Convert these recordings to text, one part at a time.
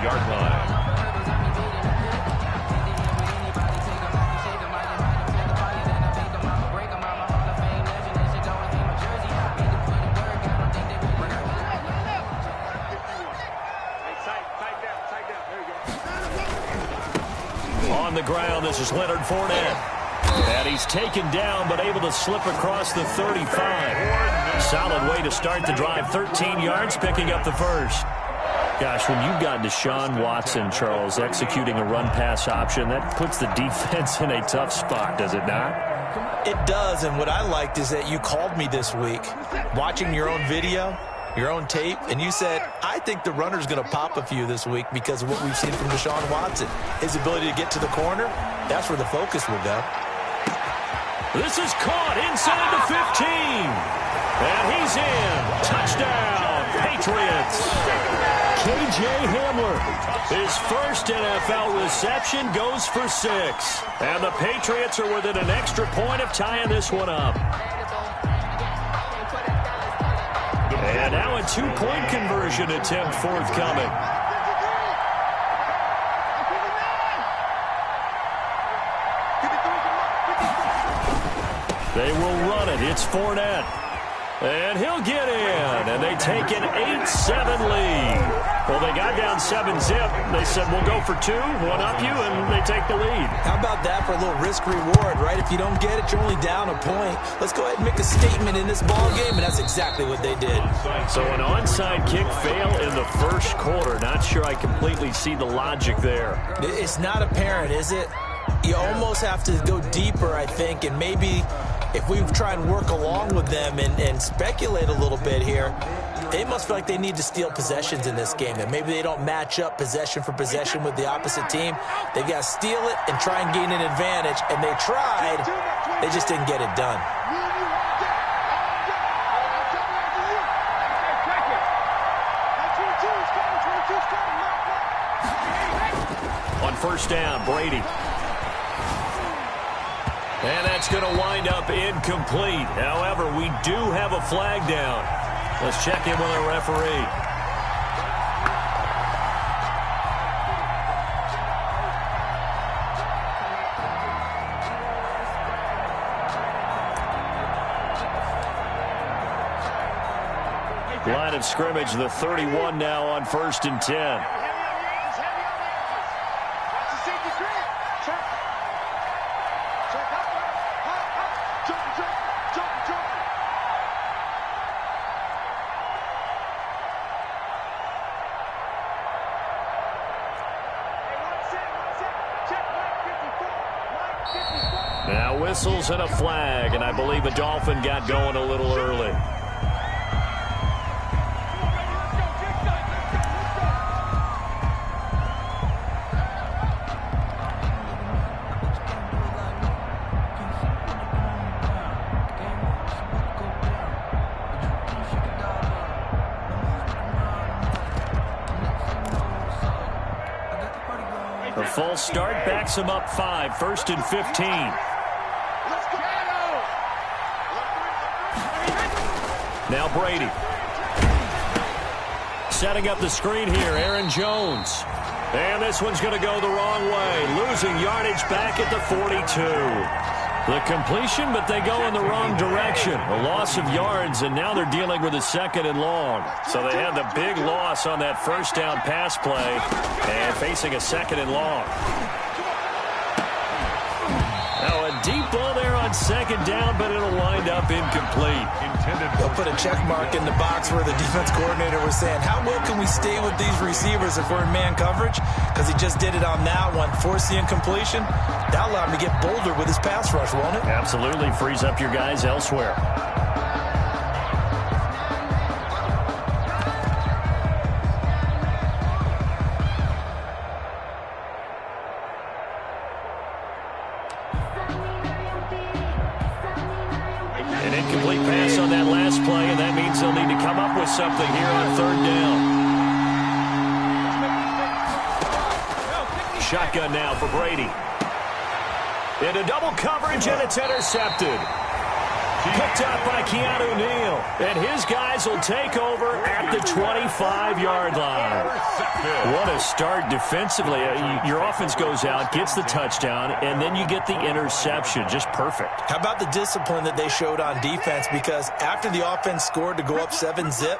25-yard line. On the ground, this is Leonard Fournette. And he's taken down, but able to slip across the 35. Solid way to start the drive. 13 yards, picking up the first. Gosh, when you've got Deshaun Watson, Charles, executing a run-pass option, that puts the defense in a tough spot, does it not? It does, and what I liked is that you called me this week, watching your own video, your own tape, and you said, I think the runner's going to pop a few this week because of what we've seen from Deshaun Watson. His ability to get to the corner, that's where the focus will go. This is caught inside the 15. And he's in. Touchdown, Patriots. K.J. Hamler, his first NFL reception, goes for 6. And the Patriots are within an extra point of tying this one up. And now a 2-point conversion attempt forthcoming. They will run it. It's Fournette. And he'll get in. And they take an 8-7 lead. Well, they got down 7-zip. They said, we'll go for 2, one up you, and they take the lead. How about that for a little risk-reward, right? If you don't get it, you're only down a point. Let's go ahead and make a statement in this ball game, and that's exactly what they did. So an onside kick fail in the first quarter. Not sure I completely see the logic there. It's not apparent, is it? You almost have to go deeper, I think, and maybe if we try and work along with them and speculate a little bit here, they must feel like they need to steal possessions in this game. And maybe they don't match up possession for possession with the opposite team. They've got to steal it and try and gain an advantage. And they tried. They just didn't get it done. On first down, Brady. And that's going to wind up incomplete. However, we do have a flag down. Let's check in with our referee. Line of scrimmage, the 31 now on 1st and 10. Now whistles and a flag, and I believe a Dolphin got going a little early. The full start backs him up 5, 1st and 15. Now Brady. Setting up the screen here, Aaron Jones. And this one's going to go the wrong way. Losing yardage back at the 42. The completion, but they go in the wrong direction. A loss of yards, and now they're dealing with a 2nd and long. So they had the big loss on that first down pass play and facing a 2nd and long. Now a deep ball there on 2nd down, but it'll wind up incomplete. They'll put a check mark in the box where the defense coordinator was saying, how well can we stay with these receivers if we're in man coverage? Because he just did it on that one, force the incompletion. That'll allow him to get bolder with his pass rush, won't it? Absolutely. Frees up your guys elsewhere. An incomplete pass on that last play, and that means they'll need to come up with something here on 3rd down. Shotgun now for Brady. Into double coverage, and it's intercepted. Picked up by Keanu Neal. And his guys will take over at the 25-yard line. What a start defensively. Your offense goes out, gets the touchdown, and then you get the interception. Just perfect. How about the discipline that they showed on defense? Because after the offense scored to go up 7-zip,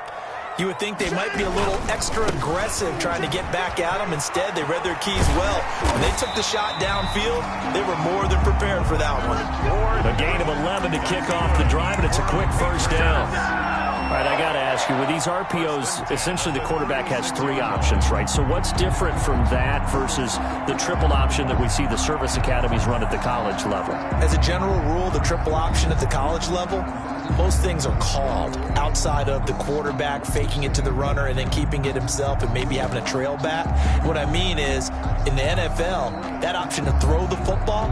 you would think they might be a little extra aggressive trying to get back at them. Instead, they read their keys well. When they took the shot downfield, they were more than prepared for that one. A gain of 11 to kick off the drive, and it's a quick first down. All right, I got to ask you, with these RPOs, essentially the quarterback has 3 options, right? So what's different from that versus the triple option that we see the service academies run at the college level? As a general rule, the triple option at the college level, most things are called outside of the quarterback faking it to the runner and then keeping it himself and maybe having a trail back. What I mean is, in the NFL, that option to throw the football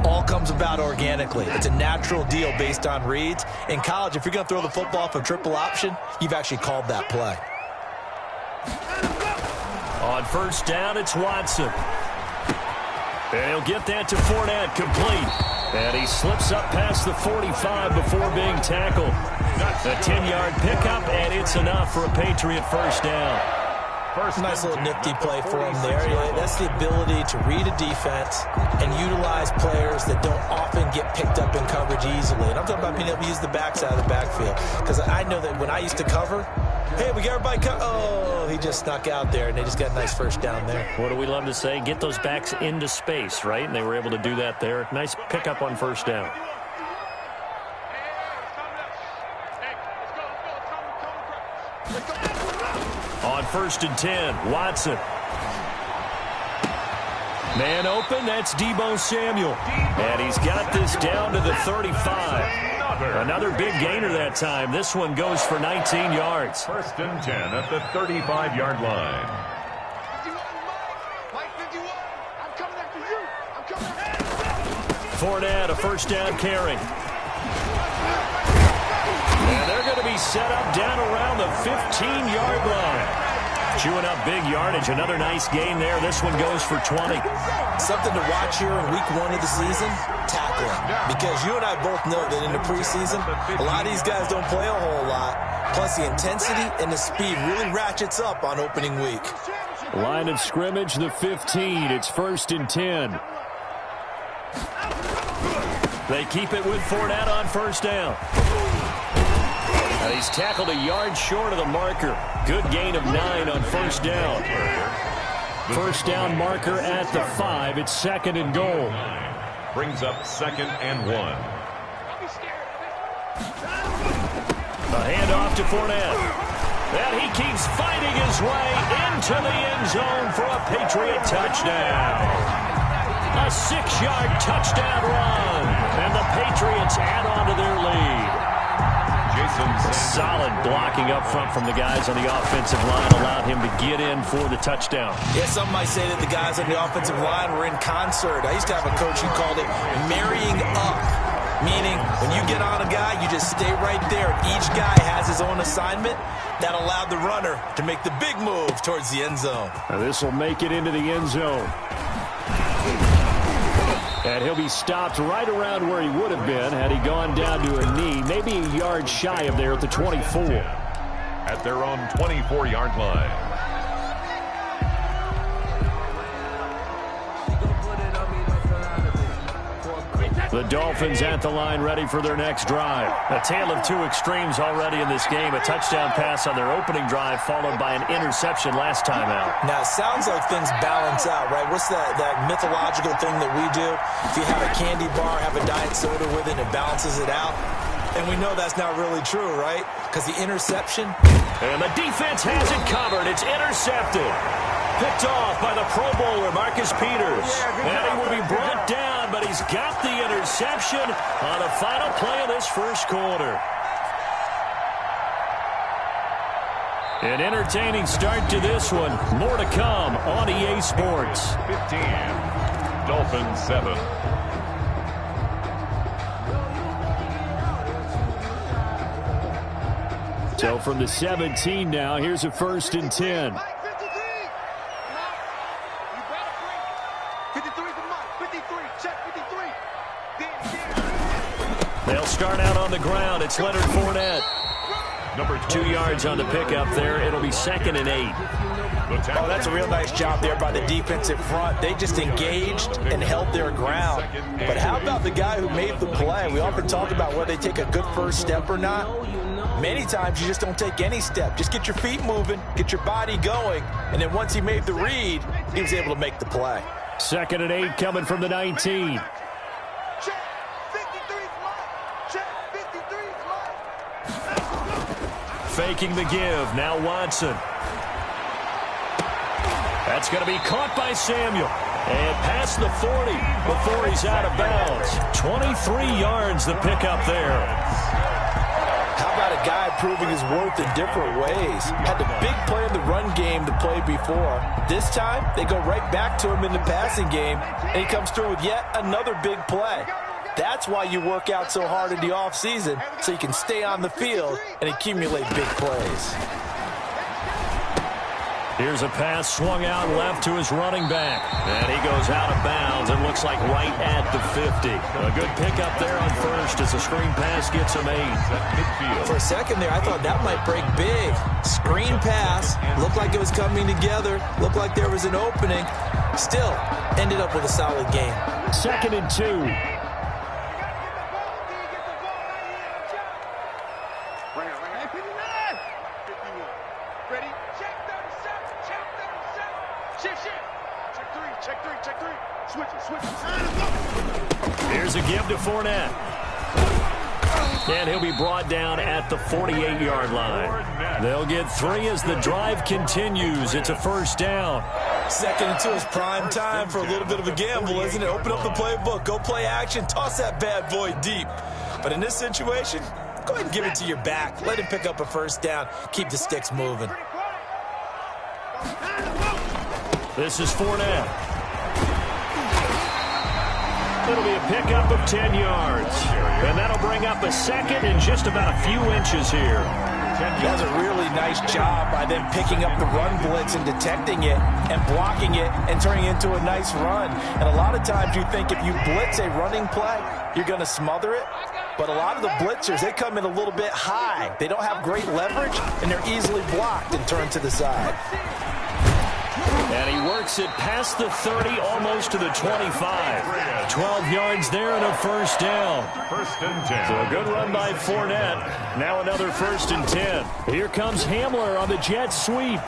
all comes about organically. It's a natural deal based on reads. In college, if you're going to throw the football for triple option, you've actually called that play. On first down, it's Watson. And he'll get that to Fournette, complete. And he slips up past the 45 before being tackled. A 10-yard pickup, and it's enough for a Patriot first down. Nice little nifty play for him there. That's the ability to read a defense and utilize players that don't often get picked up in coverage easily. And I'm talking about being able to use the backside of the backfield. Because I know that when I used to cover, hey, we got everybody covered. Oh, he just snuck out there, and they just got a nice first down there. What do we love to say? Get those backs into space, right? And they were able to do that there. Nice pickup on first down. On first and 10, Watson. Man open, that's Deebo Samuel. And he's got this down to the 35. Another big gainer that time. This one goes for 19 yards. First and 10 at the 35-yard line. Fournette, a first down carry. And they're going to be set up down around the 15-yard line. Chewing up big yardage. Another nice gain there. This one goes for 20. Something to watch here in week 1 of the season, tackling. Because you and I both know that in the preseason, a lot of these guys don't play a whole lot. Plus, the intensity and the speed really ratchets up on opening week. Line of scrimmage, the 15. It's first and 10. They keep it with Fournette on first down. And he's tackled a yard short of the marker. Good gain of 9 on first down. First down marker at the 5. It's second and goal. Brings up second and 1. A handoff to Fournette. And he keeps fighting his way into the end zone for a Patriot touchdown. A 6-yard touchdown run. And the Patriots add on to their lead. Solid blocking up front from the guys on the offensive line allowed him to get in for the touchdown. Yeah, some might say that the guys on the offensive line were in concert. I used to have a coach who called it marrying up, meaning when you get on a guy, you just stay right there. Each guy has his own assignment. That allowed the runner to make the big move towards the end zone. Now this will make it into the end zone. And he'll be stopped right around where he would have been had he gone down to a knee, maybe a yard shy of there at the 24. At their own 24-yard line. The Dolphins at the line ready for their next drive. A tale of 2 extremes already in this game. A touchdown pass on their opening drive followed by an interception last time out. Now, it sounds like things balance out, right? What's that mythological thing that we do? If you have a candy bar, have a diet soda with it, it balances it out. And we know that's not really true, right? Because the interception. And the defense has it covered. It's intercepted. Picked off by the Pro Bowler, Marcus Peters. And he will be brought down, but he's got the interception on the final play of this first quarter. An entertaining start to this one. More to come on EA Sports. 15, Dolphins 7. So from the 17 now, here's a first and 10. They'll start out on the ground. It's Leonard Fournette. Number 2 yards on the pickup there. It'll be 2nd and 8. Oh, that's a real nice job there by the defensive front. They just engaged and held their ground. But how about the guy who made the play? We often talk about whether they take a good first step or not. Many times you just don't take any step. Just get your feet moving, get your body going, and then once he made the read, he was able to make the play. 2nd and 8 coming from the 19. Faking the give. Now Watson. That's going to be caught by Samuel. And past the 40 before he's out of bounds. 23 yards the pickup there. How about a guy proving his worth in different ways? Had the big play in the run game to play before. This time, they go right back to him in the passing game, and he comes through with yet another big play. That's why you work out so hard in the offseason, so you can stay on the field and accumulate big plays. Here's a pass swung out left to his running back. And he goes out of bounds and looks like right at the 50. A good pickup there on first as the screen pass gets him 8. For a second there, I thought that might break big. Screen pass, looked like it was coming together, looked like there was an opening. Still, ended up with a solid game. 2nd and 2. Here's a give to Fournette. And he'll be brought down at the 48-yard line. They'll get 3 as the drive continues. It's a first down. 2nd and 2 is prime time for a little bit of a gamble, isn't it? Open up the playbook, go play action, toss that bad boy deep. But in this situation, go ahead and give it to your back. Let him pick up a first down. Keep the sticks moving. This is Fournette. It'll be a pickup of 10 yards. And that'll bring up a 2nd and just about a few inches here. That's a really nice job by them picking up the run blitz and detecting it and blocking it and turning it into a nice run. And a lot of times you think if you blitz a running play, you're going to smother it. But a lot of the blitzers, they come in a little bit high. They don't have great leverage, and they're easily blocked and turned to the side. And he works it past the 30, almost to the 25. 12 yards there and a first down. 1st and 10. So a good run by Fournette. Now another 1st and 10. Here comes Hamler on the jet sweep.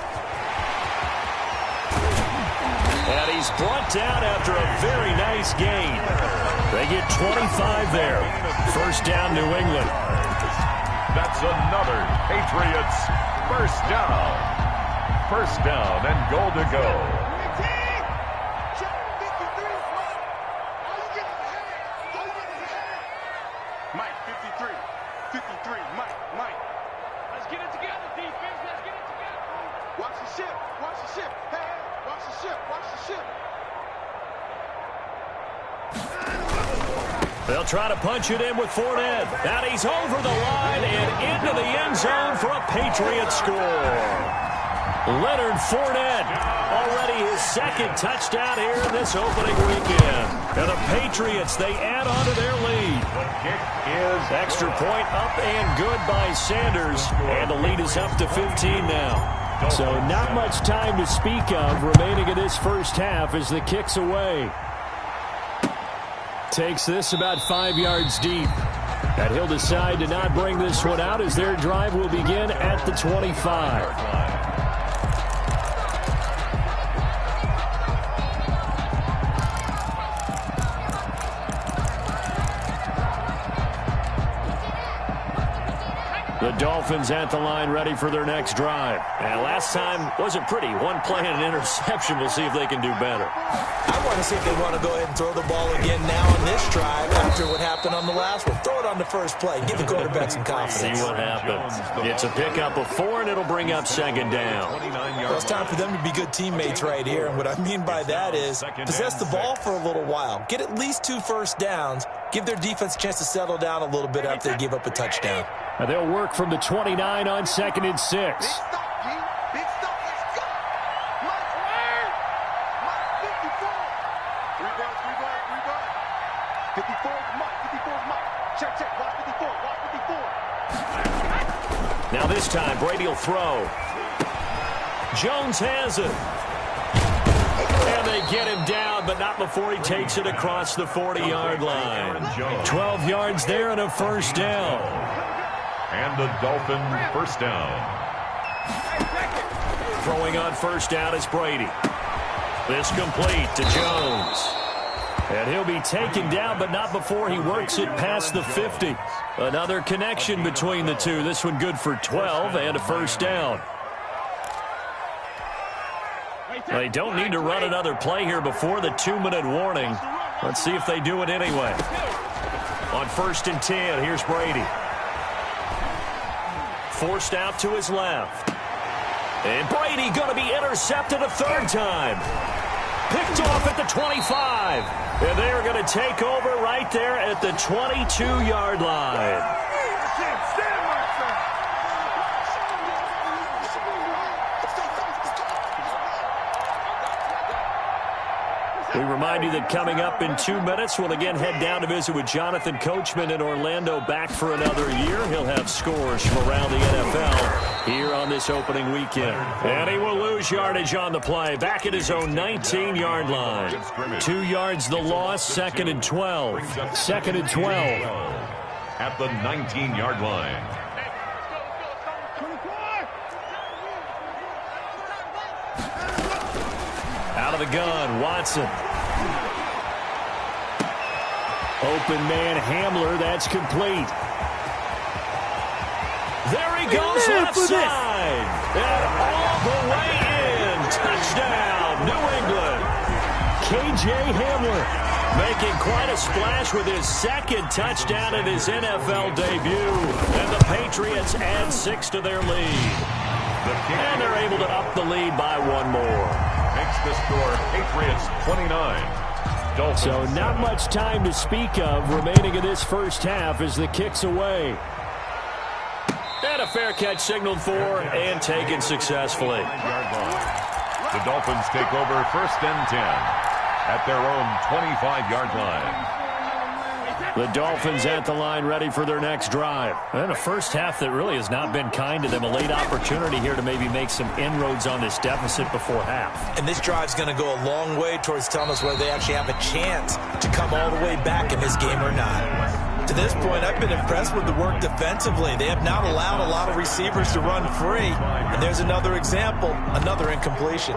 And he's brought down after a very nice gain. They get 25 there. First down, New England. That's another Patriots first down. First down and goal to go. Mike, 53, Mike. Let's get it together, defense. Let's get it together. Watch the ship. Hey, watch the ship. They'll try to punch it in with Fournette. And he's over the line and into the end zone for a Patriot score. Leonard Fournette, already his 2nd touchdown here in this opening weekend. And the Patriots, they add on to their lead. The kick is Extra point up and good by Sanders. And the lead is up to 15 now. So not much time to speak of remaining in this first half as the kick's away. Takes this about 5 yards deep. And he'll decide to not bring this one out as their drive will begin at the 25. The Dolphins at the line ready for their next drive. And last time wasn't pretty. One play and an interception. We'll see if they can do better. I want to see if they want to go ahead and throw the ball again now on this drive after what happened on the last one. Throw it on the first play. Give the quarterback some confidence. See what happens. It's a pickup of 4, and it'll bring up 2nd down. Well, it's time for them to be good teammates right here. And what I mean by that is possess the ball for a little while. Get at least 2 first downs. Give their defense a chance to settle down a little bit after they give up a touchdown. And they'll work from the 29 on 2nd and 6. Big stuff, let's go. Mike, 54. 3 bars. 54 is Mike. Check, check. Watch 54. Watch 54. Now this time, Brady will throw. Jones has it. And they get him down, but not before he takes it across the 40-yard line. 12 yards there and a first down. And the Dolphin first down. Throwing on first down is Brady. This complete to Jones. And he'll be taken down, but not before he works it past the 50. Another connection between the two. This one good for 12 and a first down. They don't need to run another play here before the 2-minute warning. Let's see if they do it anyway. On 1st and 10, here's Brady. Forced out to his left. And Brady going to be intercepted a third time. Picked off at the 25. And they are going to take over right there at the 22-yard line. We remind you that coming up in 2 minutes, we'll again head down to visit with Jonathan Coachman in Orlando, back for another year. He'll have scores from around the NFL here on this opening weekend. And he will lose yardage on the play, back at his own 19-yard line. 2 yards the loss, 2nd and 12. 2nd and 12. At the 19-yard line. Out of the gun, Watson. Open man, Hamler, that's complete. There he goes, left side. And all the way in. Touchdown, New England. K.J. Hamler making quite a splash with his 2nd touchdown in his NFL debut. And the Patriots add 6 to their lead. And they're able to up the lead by 1 more. Makes the score Patriots 29. Dolphins So not 7. much time to speak of remaining in this first half as the kick's away. And a fair catch signaled for and taken successfully. The Dolphins take over 1st and 10 at their own 25-yard line. The Dolphins at the line, ready for their next drive. And a first half that really has not been kind to them. A late opportunity here to maybe make some inroads on this deficit before half. And this drive's going to go a long way towards telling us whether they actually have a chance to come all the way back in this game or not. To this point, I've been impressed with the work defensively. They have not allowed a lot of receivers to run free. And there's another example, another incompletion.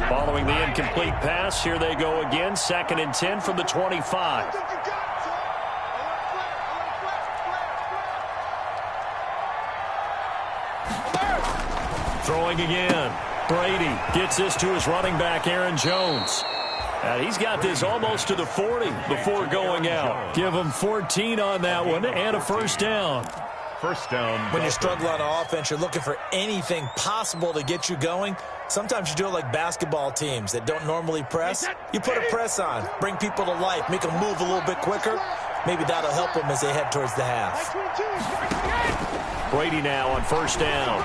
Following the incomplete pass, here they go again. 2nd and 10 from the 25. Throwing again. Brady gets this to his running back, Aaron Jones. And he's got this almost to the 40 before going out. Give him 14 on that one and a first down. First down. When you struggle on offense, you're looking for anything possible to get you going. Sometimes you do it like basketball teams that don't normally press. You put a press on, bring people to life, make them move a little bit quicker. Maybe that'll help them as they head towards the half. Brady now on first down.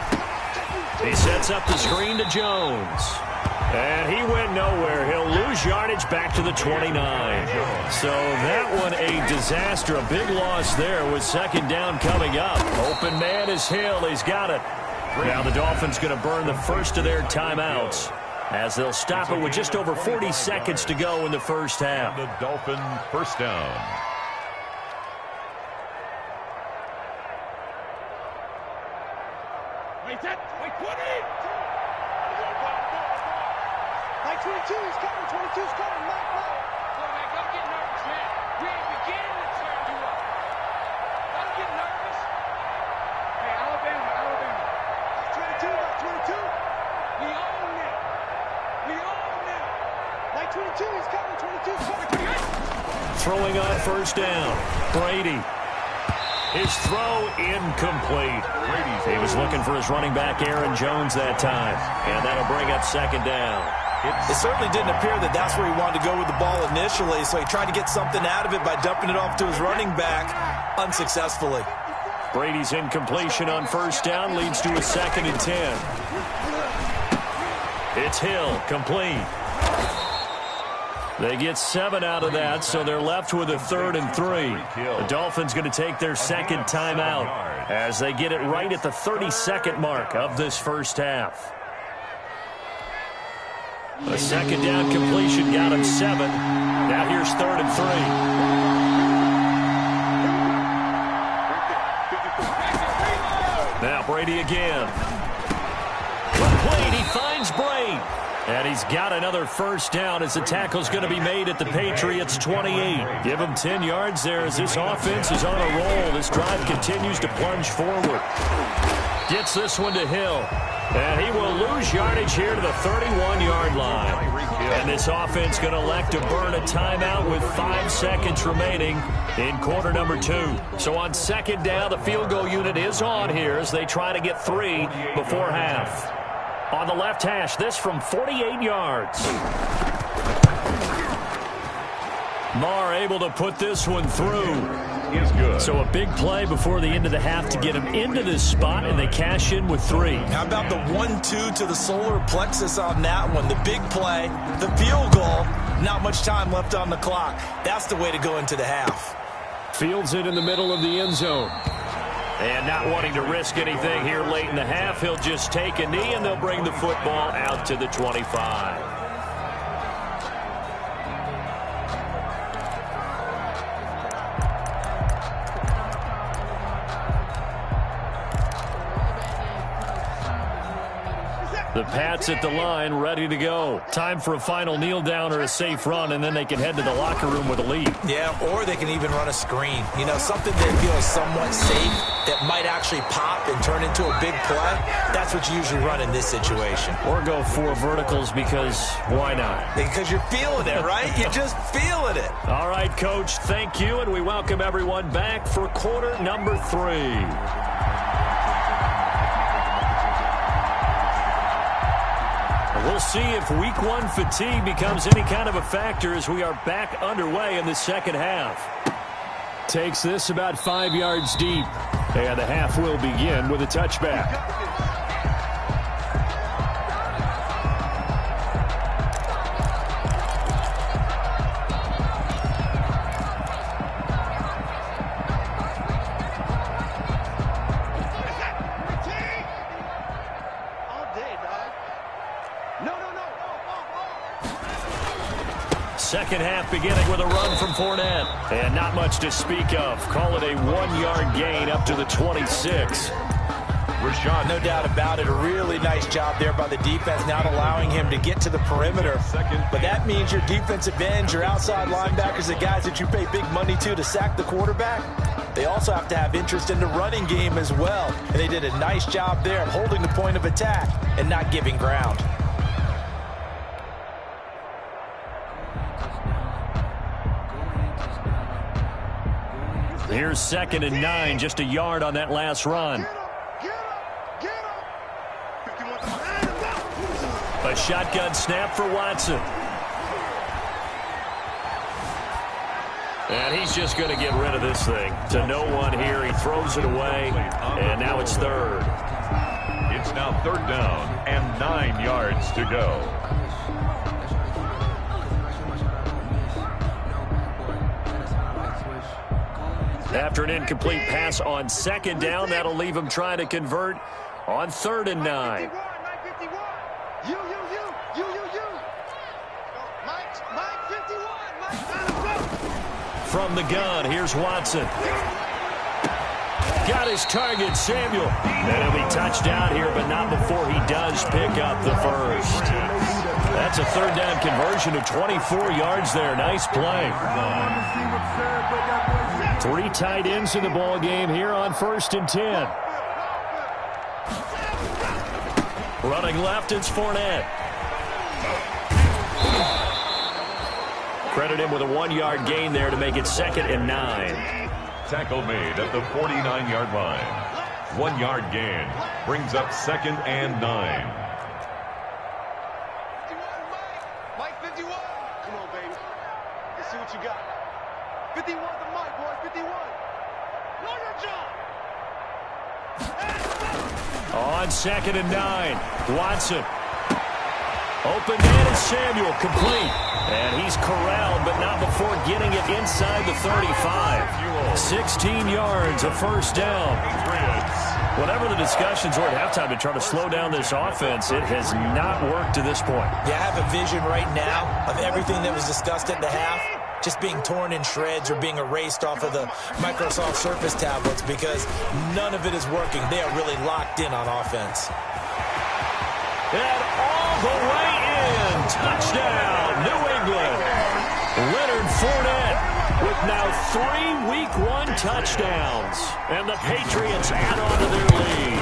He sets up the screen to Jones. And he went nowhere. He'll lose yardage back to the 29. So that one a disaster. A big loss there with 2nd down coming up. Open man is Hill. He's got it. Now the Dolphins going to burn the first of their timeouts as they'll stop it with just over 40 seconds to go in the first half. The Dolphin first down. Wait, 20! Like 22 is coming, 22 is coming, Mike. Man, don't get nervous, man. We ain't beginning to turn you up. Don't get nervous. Hey, Alabama. 22, like 22. We own it. Like 22 is coming, 22 is coming. Throwing on first down. Brady. His throw incomplete. He was looking for his running back, Aaron Jones, that time. And that'll bring up 2nd down. It certainly didn't appear that that's where he wanted to go with the ball initially, so he tried to get something out of it by dumping it off to his running back unsuccessfully. Brady's incompletion on first down leads to a 2nd and 10. It's Hill, complete. They get 7 out of that, so they're left with a 3rd and 3. The Dolphins going to take their second timeout as they get it right at the 32nd mark of this first half. A second down completion got him 7. Now here's 3rd and 3. Now Brady again. Complete. He finds Brady. And he's got another first down as the tackle's going to be made at the Patriots' 28. Give him 10 yards there as this offense is on a roll. This drive continues to plunge forward. Gets this one to Hill. And he will lose yardage here to the 31-yard line. And this offense going to elect to burn a timeout with 5 seconds remaining in quarter number 2. So on second down, the field goal unit is on here as they try to get 3 before half. On the left hash, this from 48 yards. Marr able to put this one through. Is good. So a big play before the end of the half to get him into this spot, and they cash in with 3. How about the 1-2 to the solar plexus on that one? The big play, the field goal, not much time left on the clock. That's the way to go into the half. Fields it in the middle of the end zone. And not wanting to risk anything here late in the half, he'll just take a knee, and they'll bring the football out to the 25. The Pats at the line, ready to go. Time for a final kneel down or a safe run, and then they can head to the locker room with a lead. Yeah, or they can even run a screen. You know, something that feels somewhat safe that might actually pop and turn into a big play. That's what you usually run in this situation. Or go 4 verticals because why not? Because you're feeling it, right? You're just feeling it. All right, Coach, thank you, and we welcome everyone back for quarter number 3. We'll see if week 1 fatigue becomes any kind of a factor as we are back underway in the second half. Takes this about 5 yards deep. And the half will begin with a touchback. Second half beginning with a run from Fournette. And not much to speak of. Call it a 1-yard gain up to the 26. Rashad, no doubt about it. A really nice job there by the defense, not allowing him to get to the perimeter. But that means your defensive ends, your outside linebackers, the guys that you pay big money to sack the quarterback, they also have to have interest in the running game as well. And they did a nice job there of holding the point of attack and not giving ground. Here's 2nd and 9, just a yard on that last run. A shotgun snap for Watson. And he's just going to get rid of this thing. To no one here. He throws it away, and now it's 3rd. It's now 3rd down and 9 yards to go. After an incomplete pass on 2nd down, that'll leave him trying to convert on 3rd and 9. From the gun, here's Watson. Got his target, Samuel. And he'll be touchdown here, but not before he does pick up the first. That's a 3rd down conversion of 24 yards there. Nice play. 3 tight ends in the ball game here on 1st and 10. Running left, it's Fournette. Credit him with a 1-yard gain there to make it 2nd and 9. Tackle made at the 49-yard line. 1-yard gain brings up 2nd and 9. Mike 51. Come on, baby. Let's see what you got. 51 the mic, boy. 51. Know your job. On 2nd and 9, Watson. Open man is Samuel, complete. And he's corralled, but not before getting it inside the 35. 16 yards, a first down. Whatever the discussions were at halftime to try to slow down this offense, it has not worked to this point. Yeah, I have a vision right now of everything that was discussed at the half just being torn in shreds or being erased off of the Microsoft Surface tablets because none of it is working. They are really locked in on offense. And all the way in. Touchdown, New England. Leonard Fournette with now 3 Week 1 touchdowns. And the Patriots add on to their lead.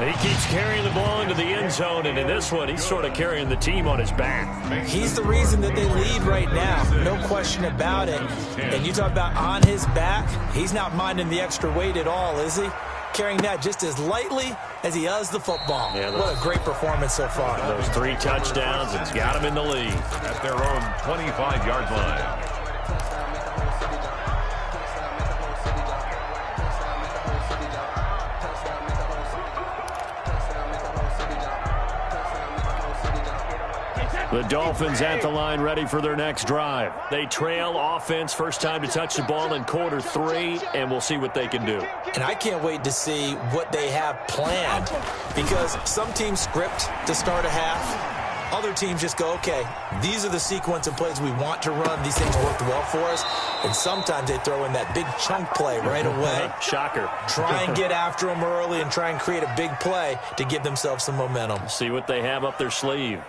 He keeps carrying the ball into the end zone, and in this one, he's sort of carrying the team on his back. He's the reason that they lead right now, no question about it. And you talk about on his back, he's not minding the extra weight at all, is he? Carrying that just as lightly as he does the football. Yeah, what a great performance so far. Those 3 touchdowns, it's got him in the lead. At their own 25-yard line. The Dolphins at the line ready for their next drive. They trail offense, first time to touch the ball in quarter 3, and we'll see what they can do. And I can't wait to see what they have planned because some teams script to start a half. Other teams just go, okay, these are the sequence of plays we want to run. These things worked well for us. And sometimes they throw in that big chunk play right away. Shocker. Try and get after them early and try and create a big play to give themselves some momentum. See what they have up their sleeve.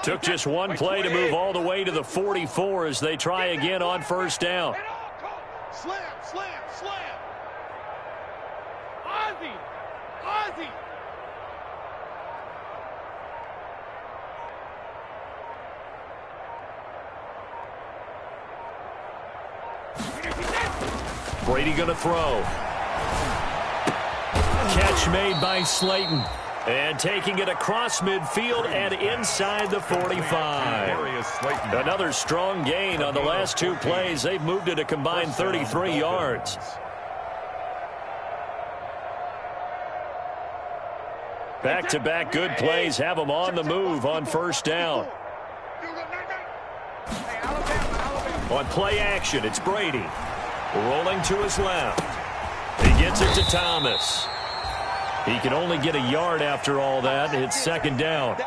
Took just one play to move all the way to the 44 as they try again on first down. Slam, slam, slam. Ozzie, Ozzie. Brady going to throw. Catch made by Slayton. And taking it across midfield and inside the 45. Another strong gain on the last 2 plays. They've moved it a combined 33 yards. Back-to-back good plays have them on the move on first down. On play action, it's Brady. Rolling to his left. He gets it to Thomas. He can only get a yard after all that. It's second down.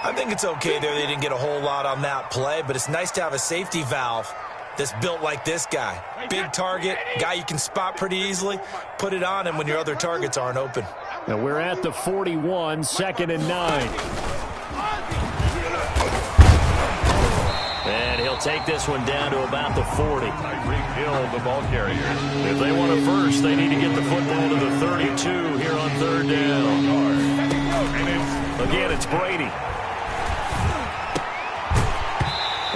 I think it's okay there. They didn't get a whole lot on that play, but it's nice to have a safety valve that's built like this guy. Big target, guy you can spot pretty easily. Put it on him when your other targets aren't open. Now we're at the 41, 2nd and 9. And he'll take this one down to about the 40. Hill, the ball carrier. If they want a first, they need to get the football to the 32 here on third down. Again, it's Brady.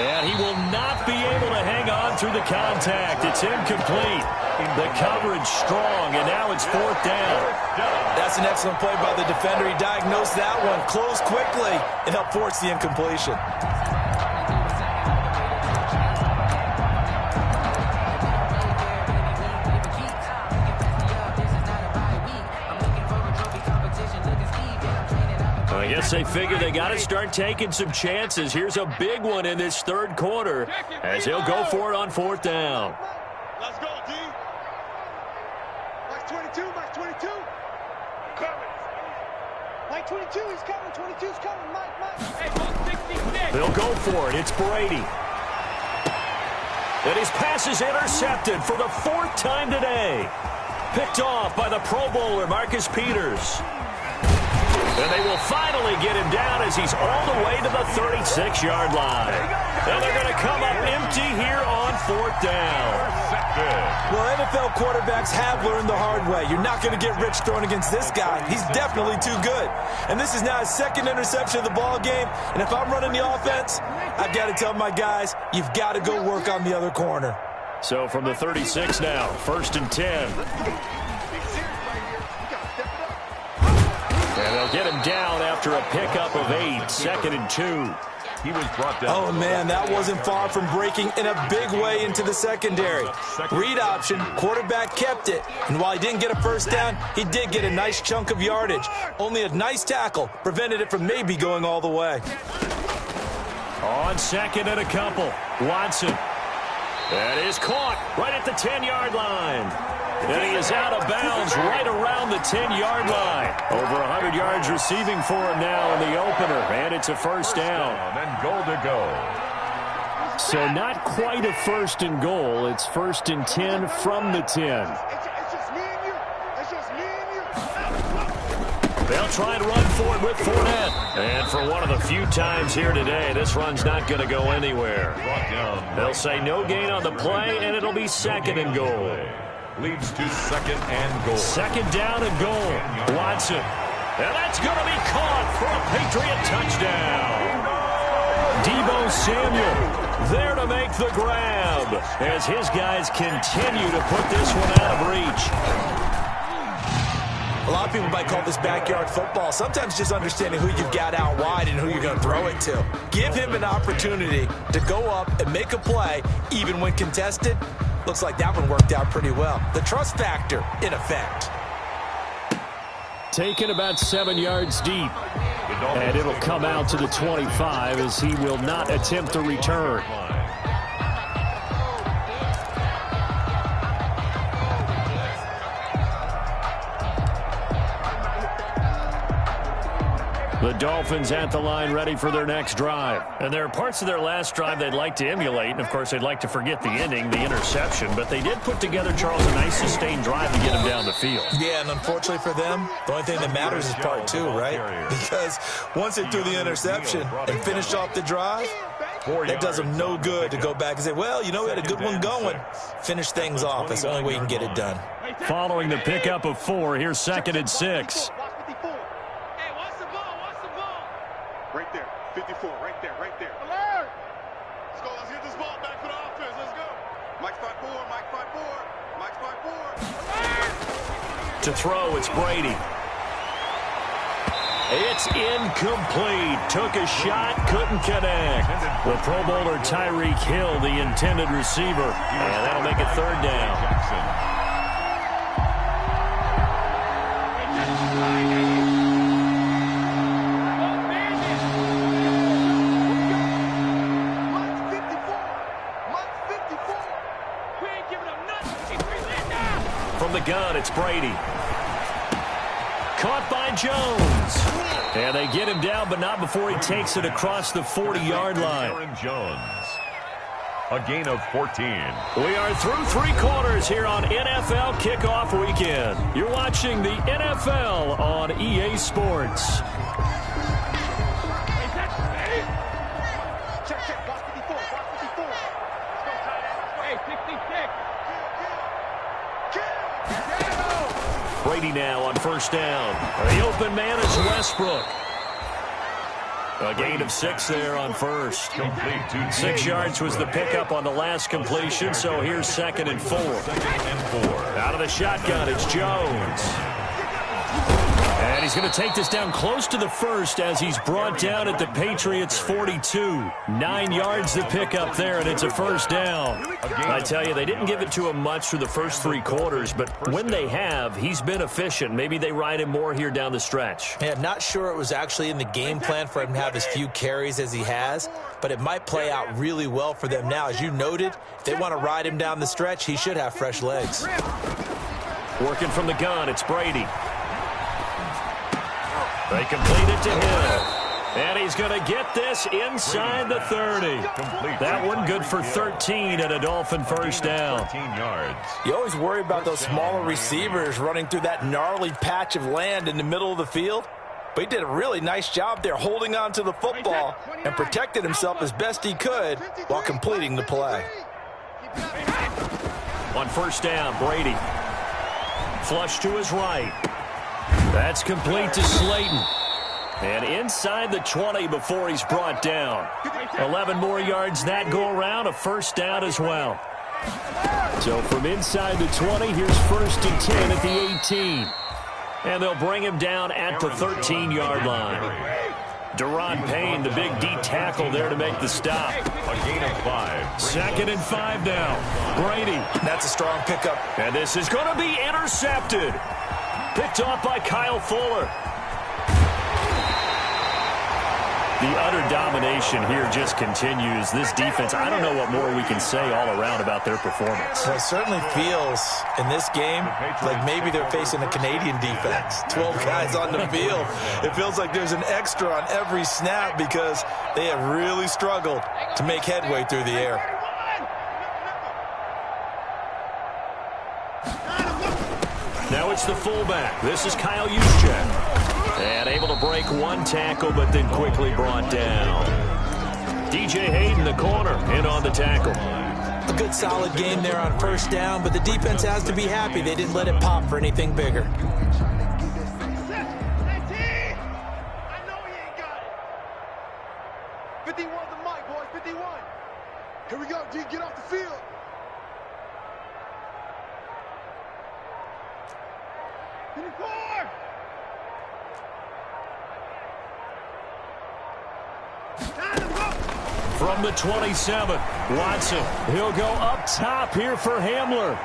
And he will not be able to hang on through the contact. It's incomplete. The coverage strong, and now it's 4th down. That's an excellent play by the defender. He diagnosed that one, closed quickly, and helped force the incompletion. I guess they figure they got to start taking some chances. Here's a big one in this third quarter as he'll go for it on 4th down. Let's go, D. Max 22, Max 22. Coming. Mike 22, he's coming. 22's coming. Mike. Hey, 66. They'll go for it. It's Brady. And his pass is intercepted for the 4th time today. Picked off by the Pro Bowler, Marcus Peters. And they will finally get him down as he's all the way to the 36-yard line. And they're going to come up empty here on 4th down. Well, NFL quarterbacks have learned the hard way. You're not going to get rich throwing against this guy. He's definitely too good. And this is now his 2nd interception of the ball game. And if I'm running the offense, I've got to tell my guys, you've got to go work on the other corner. So from the 36 now, 1st and 10. And they'll get him down after a pickup of 8, 2nd and 2. He was brought down. Oh, man, that wasn't far from breaking in a big way into the secondary. Read option, quarterback kept it. And while he didn't get a first down, he did get a nice chunk of yardage. Only a nice tackle prevented it from maybe going all the way. On second and a couple, Watson. That is caught right at the 10-yard line. And he is out of bounds right around the 10-yard line. Over 100 yards receiving for him now in the opener. And it's a first down. And goal to go. So not quite a first and goal. It's first and 10 from the 10. It's just me and you. It's just me and you. They'll try and run for it with Fournette. And for one of the few times here today, this run's not going to go anywhere. They'll say no gain on the play, and it'll be second and goal. Leads to second and goal. Second down and goal. Watson. And that's going to be caught for a Patriot touchdown. Deebo Samuel there to make the grab as his guys continue to put this one out of reach. A lot of people might call this backyard football. Sometimes just understanding who you've got out wide and who you're going to throw it to. Give him an opportunity to go up and make a play, even when contested. Looks like that one worked out pretty well. The trust factor, in effect. Taken about 7 yards deep. And it'll come out to the 25 as he will not attempt to return. The Dolphins at the line ready for their next drive. And there are parts of their last drive they'd like to emulate. And, of course, they'd like to forget the ending, the interception. But they did put together, Charles, a nice sustained drive to get him down the field. Yeah, and unfortunately for them, the only thing that matters is part two, right? Because once they threw the interception and finished off the drive, that does them no good to go back and say, well, you know, we had a good one going. Finish things off. That's the only way you can get it done. Following the pickup of 4, here's second and 6. Right there, 54, right there, right there. Alert! Let's go, let's get this ball back for the offense, let's go. Mike 5-4, Mike 5-4, Mike 5-4. To throw, it's Brady. It's incomplete. Took a shot, couldn't connect. The Pro Bowler Tyreek Hill, the intended receiver. And that'll make it third down. From the gun, it's Brady. Caught by Jones. And they get him down, but not before he takes it across the 40-yard line. Aaron Jones. A gain of 14. We are through 3 quarters here on NFL Kickoff Weekend. You're watching the NFL on EA Sports. Check, box 54, box 54. Let's go, tight end. Hey, 66. Brady now on first down. The open man is Westbrook. A gain of 6 there on first. 6 yards was the pickup on the last completion, so here's second and 4. Out of the shotgun, it's Jones. And he's going to take this down close to the first as he's brought down at the Patriots' 42. 9 yards the pickup there, and it's a first down. I tell you, they didn't give it to him much through the first 3 quarters, but when they have, he's been efficient. Maybe they ride him more here down the stretch. Yeah, not sure it was actually in the game plan for him to have as few carries as he has, but it might play out really well for them now. As you noted, if they want to ride him down the stretch, he should have fresh legs. Working from the gun, it's Brady. They complete it to Hill. And he's going to get this inside the 30. That one good for 13 and a Dolphin first down. You always worry about those smaller receivers running through that gnarly patch of land in the middle of the field. But he did a really nice job there holding on to the football and protected himself as best he could while completing the play. On first down, Brady. Flush to his right. That's complete to Slayton. And inside the 20 before he's brought down. 11 more yards that go around, a first down as well. So from inside the 20, here's first and 10 at the 18. And they'll bring him down at the 13-yard line. Deron Payne, the big D tackle there to make the stop. A gain of 5. 2nd and 5 now. Brady. That's a strong pickup. And this is going to be intercepted. Picked off by Kyle Fuller. The utter domination here just continues. This defense, I don't know what more we can say all around about their performance. Well, it certainly feels in this game like maybe they're facing a Canadian defense. 12 guys on the field. It feels like there's an extra on every snap because they have really struggled to make headway through the air. Now it's the fullback. This is Kyle Juszczyk. And able to break one tackle, but then quickly brought down. DJ Hayden, the corner, in on the tackle. A good solid game there on 1st down, but the defense has to be happy they didn't let it pop for anything bigger. I know he ain't got it. 51 the mic, boys, 51. Here we go, D, get off the field. From the 27, Watson. He'll go up top here for Hamler.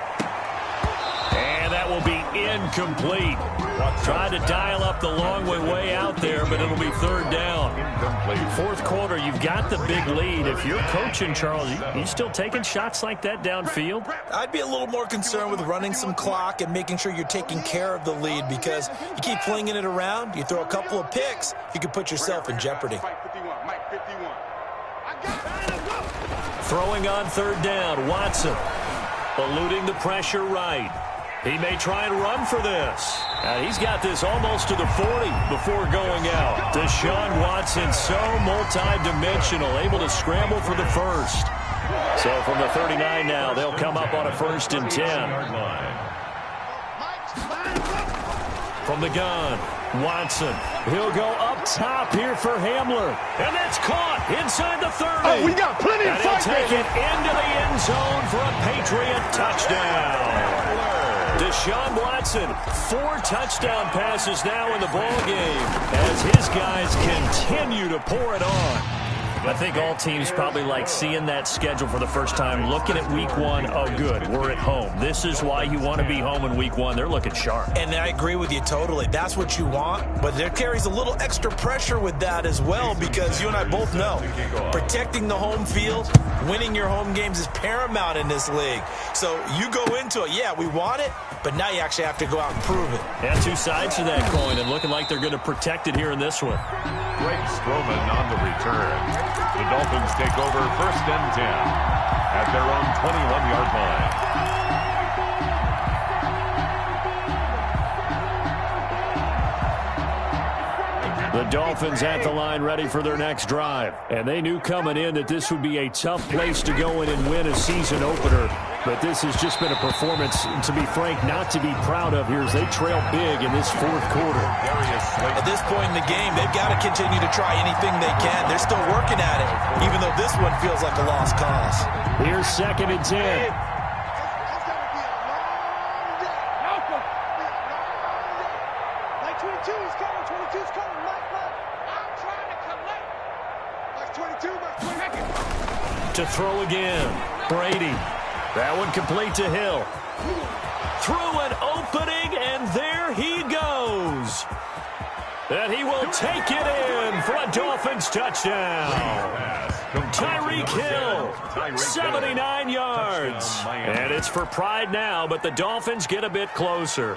And that will be incomplete. Tried to dial up the long way out there, but it'll be 3rd down. Incomplete. 4th quarter, you've got the big lead. If you're coaching, Charles, you still taking shots like that downfield? I'd be a little more concerned with running some clock and making sure you're taking care of the lead because you keep flinging it around, you throw a couple of picks, you could put yourself in jeopardy. Throwing on 3rd down, Watson. Eluding the pressure right. He may try and run for this. He's got this almost to the 40 before going out. Deshaun Watson, so multi-dimensional, able to scramble for the first. So from the 39 now, they'll come up on a 1st and 10. From the gun, Watson. He'll go up top here for Hamler. And that's caught inside the 30. Oh, we got plenty of and he'll fight, take baby. it into the end zone for a Patriot touchdown. Deshaun Watson, 4 touchdown passes now in the ball game as his guys continue to pour it on. I think all teams probably like seeing that schedule for the first time, looking at week 1. Oh, good, we're at home. This is why you want to be home in week 1. They're looking sharp. And I agree with you totally. That's what you want, but there carries a little extra pressure with that as well because you and I both know protecting the home field, winning your home games is paramount in this league. So you go into it, yeah, we want it, but now you actually have to go out and prove it. Yeah, 2 sides to that coin, and looking like they're going to protect it here in this one. Greg Stroman on the return. The Dolphins take over 1st and 10 at their own 21-yard line. The Dolphins at the line ready for their next drive. And they knew coming in that this would be a tough place to go in and win a season opener. But this has just been a performance, to be frank, not to be proud of here as they trail big in this 4th quarter. At this point in the game, they've got to continue to try anything they can. They're still working at it, even though this one feels like a lost cause. Here's 2nd and 10. To throw again, Brady. That one complete to Hill. Through an opening, and there he goes. And he will take it in for a Dolphins touchdown. Tyreek Hill, 79 yards. And it's for pride now, but the Dolphins get a bit closer.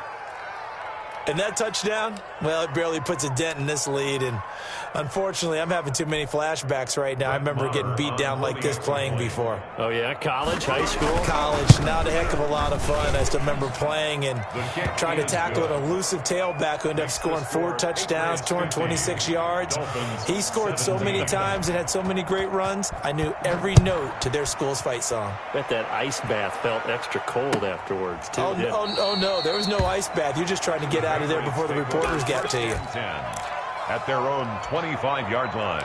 And that touchdown, well, it barely puts a dent in this lead. And unfortunately, I'm having too many flashbacks right now. I remember getting beat down like this playing before. Oh, yeah? College, high school? College, not a heck of a lot of fun. I still remember playing and trying to tackle an elusive tailback who ended up scoring 4 touchdowns, 226 yards. He scored so many times and had so many great runs, I knew every note to their school's fight song. Bet that ice bath felt extra cold afterwards, too. Oh, no, there was no ice bath. You're just trying to get out of there before the reporters got to you. 10 at their own 25-yard line.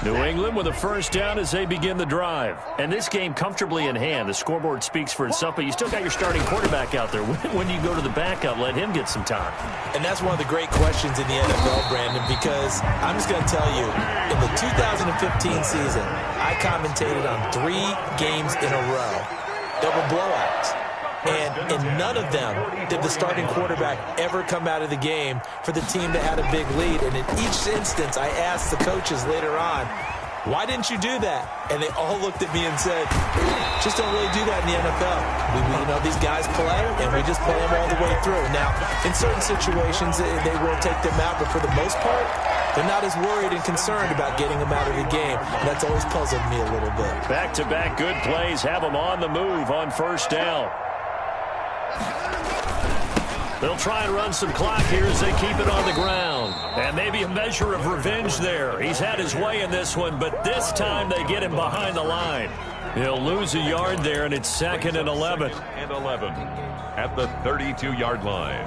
New England with a first down as they begin the drive. And this game comfortably in hand. The scoreboard speaks for itself, but you still got your starting quarterback out there. When do you go to the backup, let him get some time? And that's one of the great questions in the NFL, Brandon, because I'm just going to tell you, in the 2015 season, I commentated on 3 games in a row that were blowouts. And in none of them did the starting quarterback ever come out of the game for the team that had a big lead. And in each instance, I asked the coaches later on, why didn't you do that? And they all looked at me and said, just don't really do that in the NFL. These guys play, and we just play them all the way through. Now, in certain situations, they will take them out, but for the most part, they're not as worried and concerned about getting them out of the game. And that's always puzzled me a little bit. Back-to-back good plays have them on the move on first down. They'll try and run some clock here as they keep it on the ground. And maybe a measure of revenge there. He's had his way in this one, but this time they get him behind the line. He'll lose a yard there, and it's 2nd and 11. And 11 at the 32-yard line.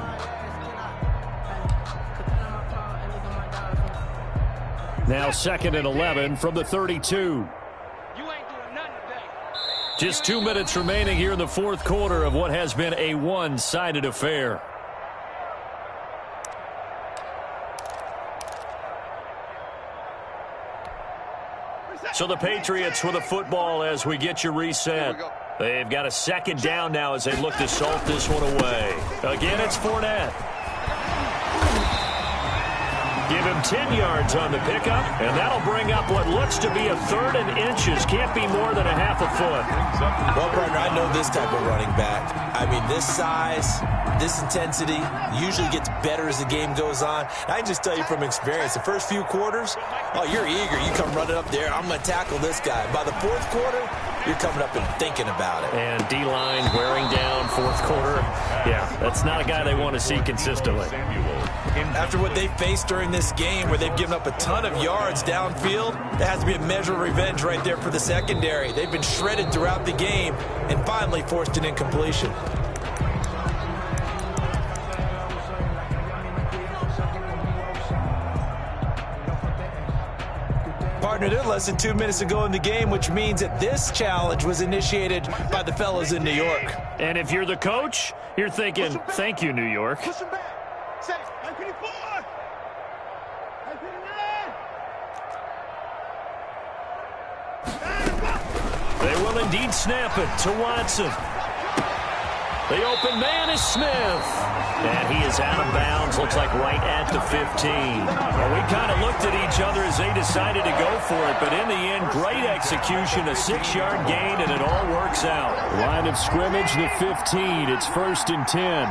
Now 2nd and 11 from the 32. Just 2 minutes remaining here in the fourth quarter of what has been a one-sided affair. So the Patriots with a football as we get you reset. They've got a second down now as they look to salt this one away. Again, it's Fournette. Give him 10 yards on the pickup, and that'll bring up what looks to be a 3rd and inches. Can't be more than a half a foot. Well, partner, I know this type of running back. I mean, this size, this intensity usually gets better as the game goes on. I can just tell you from experience, the first few quarters, oh, you're eager. You come running up there, I'm going to tackle this guy. By the fourth quarter, you're coming up and thinking about it. And D-line wearing down fourth quarter. Yeah, that's not a guy they want to see consistently. After what they faced during this game where they've given up a ton of yards downfield, there has to be a measure of revenge right there for the secondary. They've been shredded throughout the game and finally forced an incompletion. Partner, there's less than 2 minutes to go in the game, which means that this challenge was initiated by the fellas in New York. And if you're the coach, you're thinking, thank you, New York. They will indeed snap it to Watson. The open man is Smith. And he is out of bounds, looks like right at the 15. Well, we kind of looked at each other as they decided to go for it, but in the end, great execution, a 6-yard gain, and it all works out. Line of scrimmage, the 15. It's 1st and 10.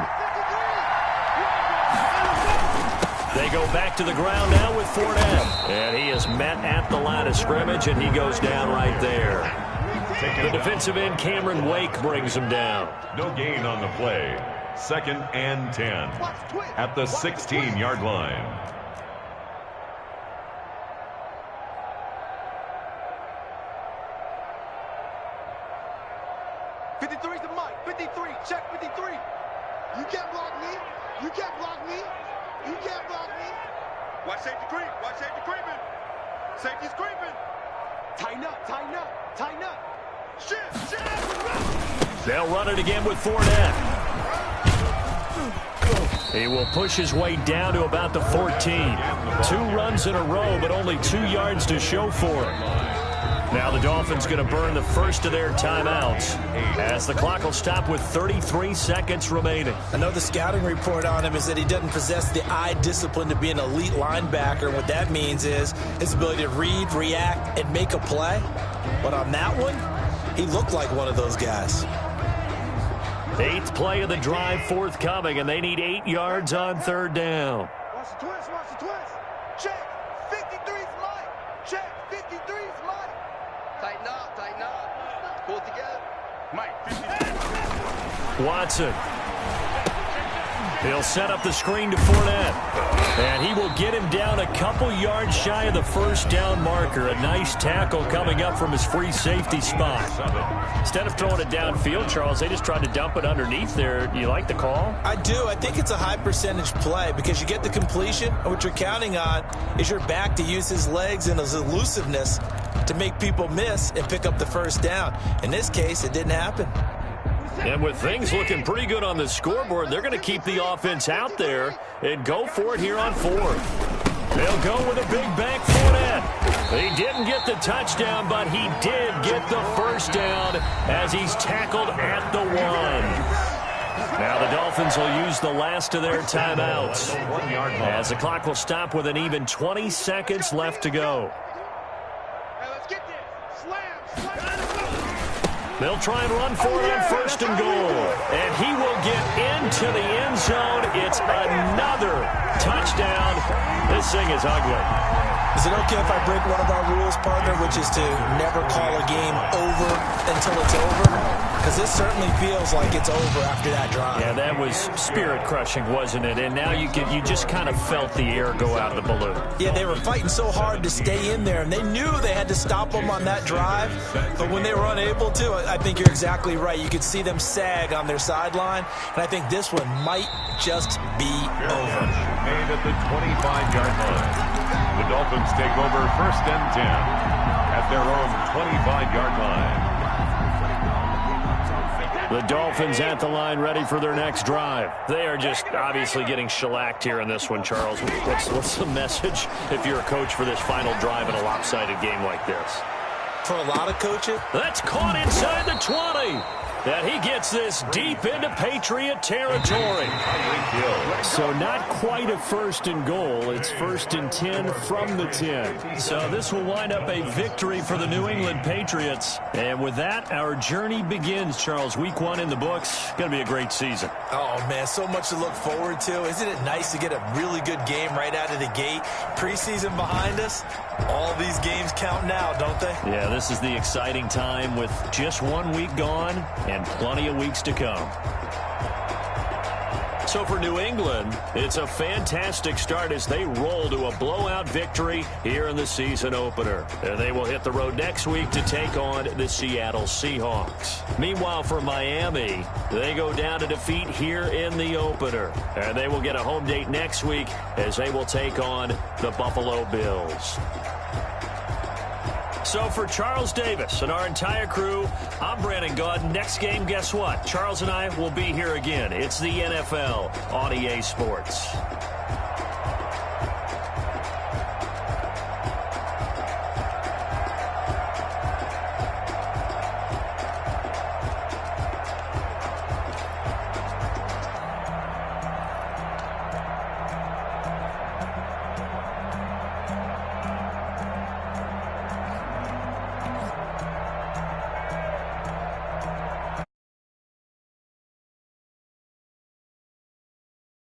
They go back to the ground now with Fournette. And he is met at the line of scrimmage, and he goes down right there. The defensive end, Cameron Wake, brings him down. No gain on the play. 2nd and 10 at the 16-yard line. '53's the mic. 53. Check 53. You can't block me. You can't block me. You can't block me. Watch safety creep. Watch safety creeping. Safety's creeping. Tighten up. Tighten up. Tighten up. Shift. They'll run it again with Fournette. He will push his way down to about the 14. 2 runs in a row, but only 2 yards to show for it. Now the Dolphins going to burn the first of their timeouts as the clock will stop with 33 seconds remaining. I know the scouting report on him is that he doesn't possess the eye discipline to be an elite linebacker. And what that means is his ability to read, react, and make a play. But on that one, he looked like one of those guys. 8th play of the drive forthcoming, and they need 8 yards on 3rd down. Watch the twist. Watch the twist. Check. 53's Mike. Check. 53's Mike. Tighten up. Tighten up. Pull it together. Mike. 53. Watson. He'll set up the screen to Fournette. And he will get him down a couple yards shy of the first down marker. A nice tackle coming up from his free safety spot. Instead of throwing it downfield, Charles, they just tried to dump it underneath there. Do you like the call? I do. I think it's a high percentage play because you get the completion, and what you're counting on is your back to use his legs and his elusiveness to make people miss and pick up the first down. In this case, it didn't happen. And with things looking pretty good on the scoreboard, they're going to keep the offense out there and go for it here on fourth. They'll go with a big bank Fournette. He didn't get the touchdown, but he did get the first down as he's tackled at the 1. Now the Dolphins will use the last of their timeouts as the clock will stop with an even 20 seconds left to go. They'll try and run for it on first and goal. And he will get into the end zone. It's another touchdown. This thing is ugly. Is it okay if I break one of our rules, partner, which is to never call a game over until it's over? Because this certainly feels like it's over after that drive. Yeah, that was spirit-crushing, wasn't it? And now you just kind of felt the air go out of the balloon. Yeah, they were fighting so hard to stay in there, and they knew they had to stop them on that drive. But when they were unable to, I think you're exactly right. You could see them sag on their sideline, and I think this one might just be over. Made at the 25-yard line. The Dolphins take over first and 10 at their own 25-yard line. The Dolphins at the line ready for their next drive. They are just obviously getting shellacked here in this one, Charles. What's the message if you're a coach for this final drive in a lopsided game like this? For a lot of coaches, that's caught inside the 20. That he gets this deep into Patriot territory. So not quite a first and goal. It's first and 10 from the 10. So this will wind up a victory for the New England Patriots. And with that, our journey begins, Charles. Week 1 in the books. Going to be a great season. Oh, man, so much to look forward to. Isn't it nice to get a really good game right out of the gate? Preseason behind us. All these games count now, don't they? Yeah, this is the exciting time with just 1 week gone and plenty of weeks to come. So for New England, it's a fantastic start as they roll to a blowout victory here in the season opener. And they will hit the road next week to take on the Seattle Seahawks. Meanwhile, for Miami, they go down to defeat here in the opener. And they will get a home date next week as they will take on the Buffalo Bills. So for Charles Davis and our entire crew, I'm Brandon Gaudin. Next game, guess what? Charles and I will be here again. It's the NFL on EA Sports.